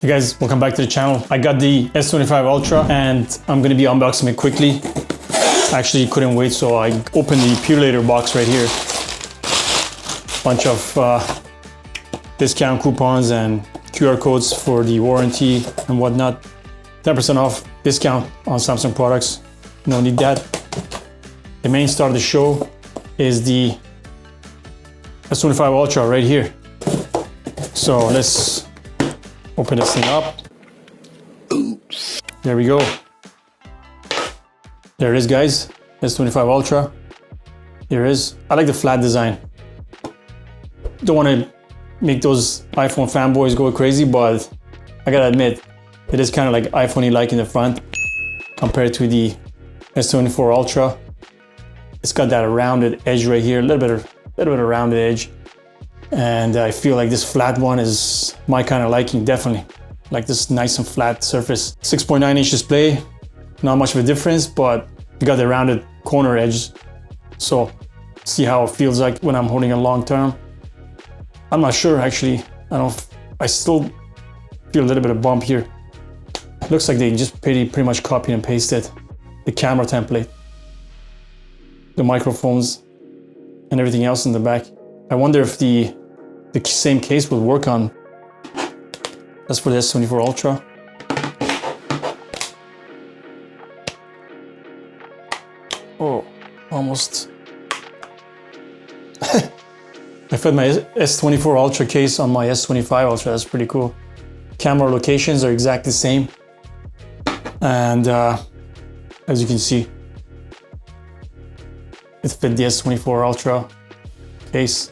Hey guys, welcome back to the channel. I got the S25 Ultra and I'm gonna be unboxing it quickly. Actually couldn't wait, so I opened the Purilator box right here. Bunch of discount coupons and QR codes for the warranty and whatnot. 10% off discount on Samsung products. No need that. The main star of the show is the S25 Ultra right here. So let's open this thing up. Oops. There we go. There it is, guys. S25 Ultra. There it is. I like the flat design. Don't want to make those iPhone fanboys go crazy, but I gotta admit, it is kind of like iPhone-y like in the front compared to the S24 Ultra. It's got that rounded edge right here, a little bit of a rounded edge. And I feel like this flat one is my kind of liking, definitely. Like this nice and flat surface. 6.9-inch display, not much of a difference, but you got the rounded corner edge. So see how it feels like when I'm holding it long term. I'm not sure actually. I still feel a little bit of bump here. Looks like they just pretty much copied and pasted the camera template, the microphones, and everything else in the back. I wonder if the same case would work on. That's for the S24 Ultra. Oh, almost. I fit my S24 Ultra case on my S25 Ultra. That's pretty cool. Camera locations are exactly the same. And as you can see, it fit the S24 Ultra case.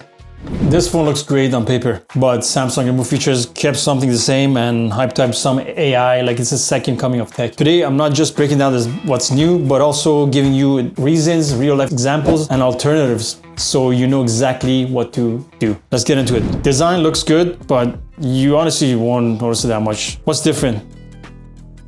This phone looks great on paper, but Samsung removed features, kept something the same, and hyped up some AI like it's the second coming of tech. Today, I'm not just breaking down what's new, but also giving you reasons, real-life examples, and alternatives, so you know exactly what to do. Let's get into it. Design looks good, but you honestly won't notice it that much. What's different?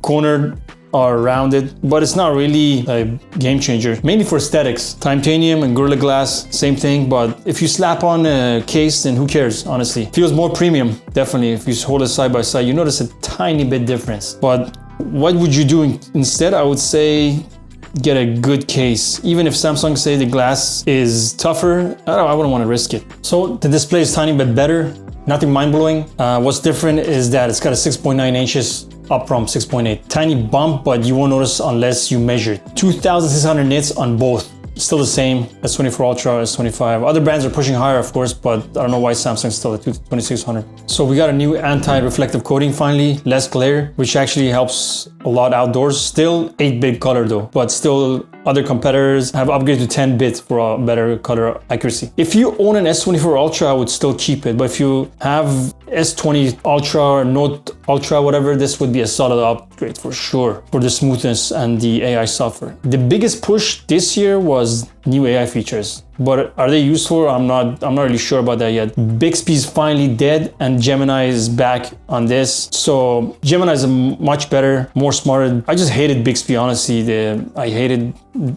Cornered or rounded, but it's not really a game changer. Mainly for aesthetics. Titanium and Gorilla Glass, same thing, but if you slap on a case, then who cares, honestly. Feels more premium, definitely. If you hold it side by side, you notice a tiny bit difference. But what would you do instead? I would say get a good case. Even if Samsung say the glass is tougher, I wouldn't want to risk it. So the display is tiny bit better, nothing mind-blowing. What's different is that it's got a 6.9 inches up from 6.8. Tiny bump, but you won't notice unless you measure it. 2,600 nits on both. Still the same as S24 Ultra, S25. Other brands are pushing higher, of course, but I don't know why Samsung's still at 2,600. So we got a new anti-reflective coating finally, less glare, which actually helps a lot outdoors. Still 8-bit color though, but still other competitors have upgraded to 10-bit for a better color accuracy. If you own an S24 Ultra, I would still keep it, but if you have S20 Ultra or Note Ultra, whatever, this would be a solid upgrade for sure for the smoothness and the AI software. The biggest push this year was new AI features, but are they useful? I'm not really sure about that yet. Bixby's finally dead and Gemini is back on this. So Gemini is much better, more smarter. I just hated Bixby, honestly. I hated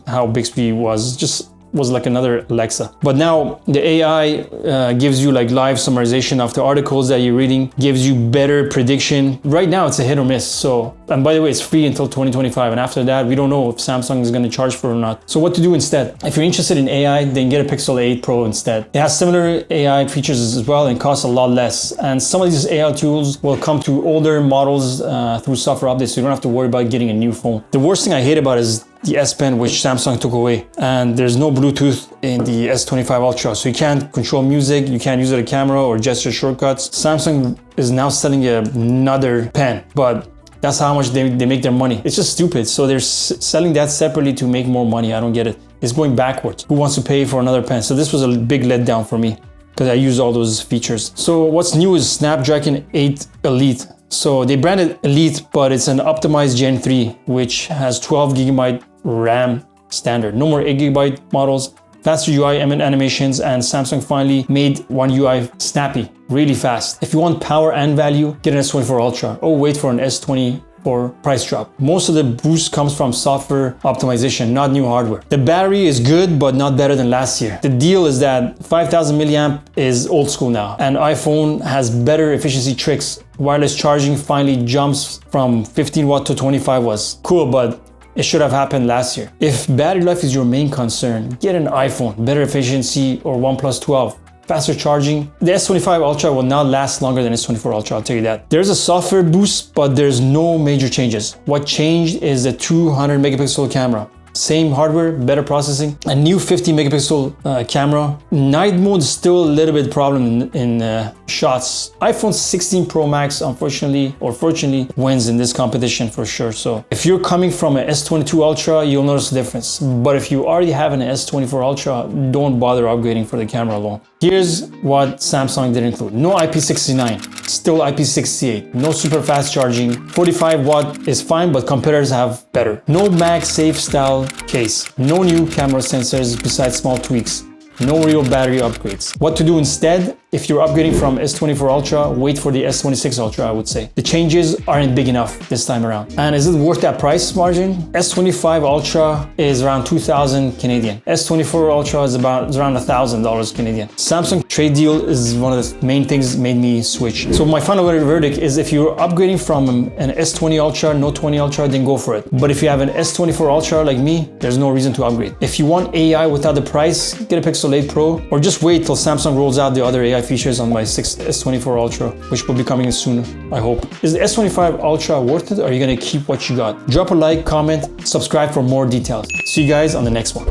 how Bixby was like another Alexa. But now the AI gives you like live summarization of the articles that you're reading, gives you better prediction. Right now it's a hit or miss. So, and by the way, it's free until 2025. And after that, we don't know if Samsung is gonna charge for it or not. So what to do instead? If you're interested in AI, then get a Pixel 8 Pro instead. It has similar AI features as well and costs a lot less. And some of these AI tools will come to older models through software updates, so you don't have to worry about getting a new phone. The worst thing I hate about it is the S Pen, which Samsung took away, and there's no Bluetooth in the S25 Ultra, so you can't control music, you can't use it as a camera or gesture shortcuts. Samsung is now selling another pen, but that's how much they make their money. It's just stupid. So they're selling that separately to make more money. I don't get it. It's going backwards. Who wants to pay for another pen? So this was a big letdown for me because I use all those features. So what's new is Snapdragon 8 Elite. So they branded Elite, but it's an optimized Gen 3, which has 12 GB RAM standard. No more 8 GB models, faster UI animations, and Samsung finally made One UI snappy, really fast. If you want power and value, get an S24 Ultra. Oh, wait for an S25 for price drop. Most of the boost comes from software optimization, not new hardware. The battery is good, but not better than last year. The deal is that 5000 milliamp is old school now, and iPhone has better efficiency tricks. Wireless charging finally jumps from 15 watt to 25 watts. Cool, but it should have happened last year. If battery life is your main concern, get an iPhone, better efficiency, or OnePlus 12. Faster charging. The S25 Ultra will not last longer than S24 Ultra, I'll tell you that. There's a software boost, but there's no major changes. What changed is the 200 megapixel camera. Same hardware, better processing. A new 50 megapixel camera. Night mode is still a little bit problem in shots. iPhone 16 Pro Max, unfortunately or fortunately, wins in this competition for sure. So if you're coming from an S22 Ultra, you'll notice the difference. But if you already have an S24 Ultra, don't bother upgrading for the camera alone. Here's what Samsung did include. No IP69, still IP68. No super fast charging. 45 watt is fine, but competitors have better. No MagSafe style case. No new camera sensors besides small tweaks. No real battery upgrades. What to do instead? If you're upgrading from S24 Ultra, wait for the S26 Ultra, I would say. The changes aren't big enough this time around. And is it worth that price margin? S25 Ultra is around 2,000 Canadian. S24 Ultra is around $1,000 Canadian. Samsung trade deal is one of the main things made me switch. So my final verdict is if you're upgrading from an S20 Ultra, Note 20 Ultra, then go for it. But if you have an S24 Ultra like me, there's no reason to upgrade. If you want AI without the price, get a Pixel 8 Pro, or just wait till Samsung rolls out the other AI features on my S24 Ultra, which will be coming soon, I hope. Is the S25 Ultra worth it, or are you gonna keep what you got? Drop a like, comment, subscribe for more details. See you guys on the next one.